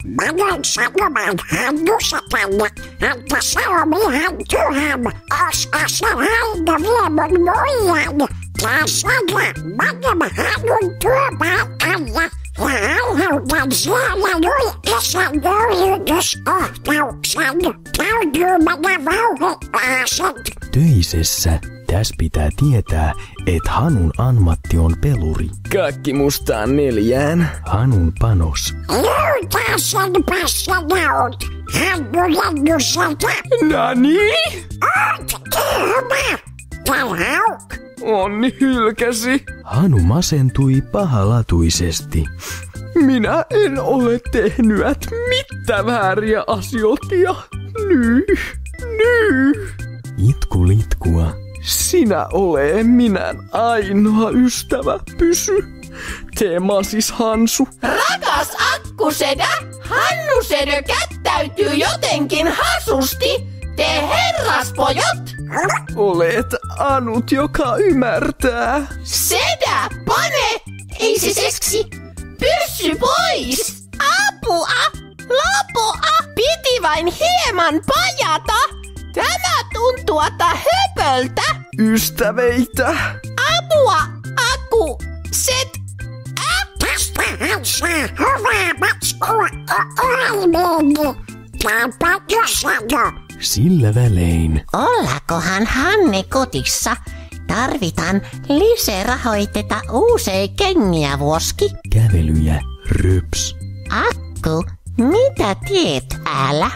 Menen sanomaan Hannussa tänne, että se on ihan tyhän, koska se aina vie mun muijan. Tässä menem Hannun työpaikalle ja aiheutan siellä julkisen nöyrytyskohtauksen. Täytyy mennä vauhdikkaasti. Töisessä tässä pitää tietää, että Hanun ammatti on peluri. Kaikki mustaan 4. Hanun panos. Löytää sen passenaut. Hannu Lennusselta. Nani? Oot tyhmä. Hauk. Onni hylkäsi. Hanu masentui pahalatuisesti. Minä en ole tehnyt mitään vääriä asioita. Nyh. Itku litkua. Sinä ole minä ainoa ystävä, pysy. Teema siis Hansu. Rakas akkusedä, Hannusedö kättäytyy jotenkin hasusti. Te herraspojat! Olet ainut, joka ymmärtää. Sedä, pane! Ei se seksi! Pyssy pois! Apua! Lopoa! Piti vain hieman pajata! Tämä tuntuu höpöltä! Ystäveitä! Apua! Aku! Set! Tästähän saa hyvää matskua oimeeni. Täältä sano. Sillä välein. Ollakohan Hanne kotissa? Tarvitaan lisärahoiteta uusia kengiä vuoski. Kävelyjä. Ryps. Akku, mitä teet älä?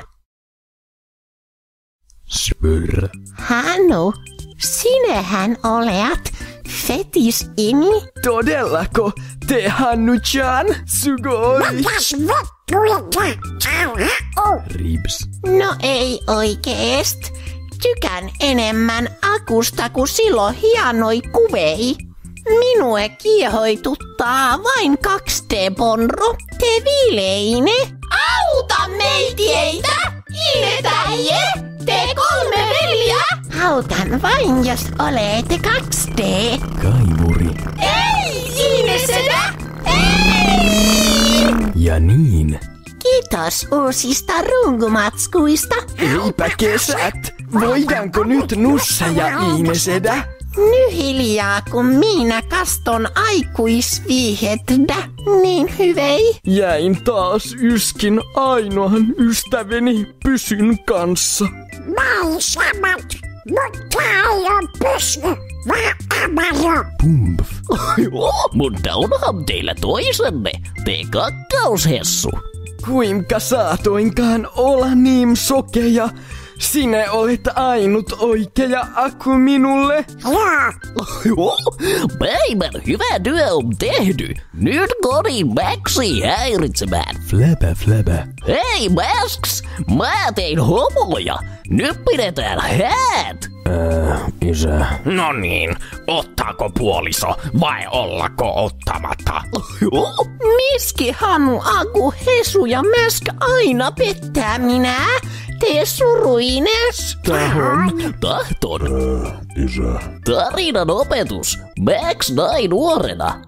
Spyrr. Hannu, sinähän olet fetis-ini? Todellako te Hannu-chan? Sugoi! Mitäs vittuita täällä on? Ribs. No ei oikeest. Tykän enemmän Akusta kuin silloin hienoi kuvei. Minue kiehoituttaa vain 2D-ponro. Te viileine. Auta meitieitä! Inetäjä! Te 3 veljeä! Autan vain, jos olette 2D. Kaivuri. Ei, Iinesedä! Ei! Ja niin. Kiitos uusista rungumatskuista. Eipä kesät! Voidaanko nyt Nussa ja Iinesedä? Nyt hiljaa, kun minä kaston aikuisviihdä. Niin hyvei. Jäin taas yskin ainoan ystäväni Pysyn kanssa. Näin samat, mutta ei oo pysy, vaan amaro. Pumpf. Mutta onhan teillä toisenne, te kakkaushessu. Kuinka saatoinkaan olla niin sokeja? Sinä olet ainut oikea Aku minulle. Joo, Päivän hyvä työ on tehty. Nyt kodin Maxi häiritsemään. Fläbä fläbä. Hei Max, mä tein homoja. Nyt pidetään häät. Isä. No niin, ottaako puoliso vai ollako ottamatta? Miski Hannu, Aku, Hesu ja Mäsk aina pettää minä. Tee suruines. Tahton. Isä. Tarinan opetus. Max näin nuorena.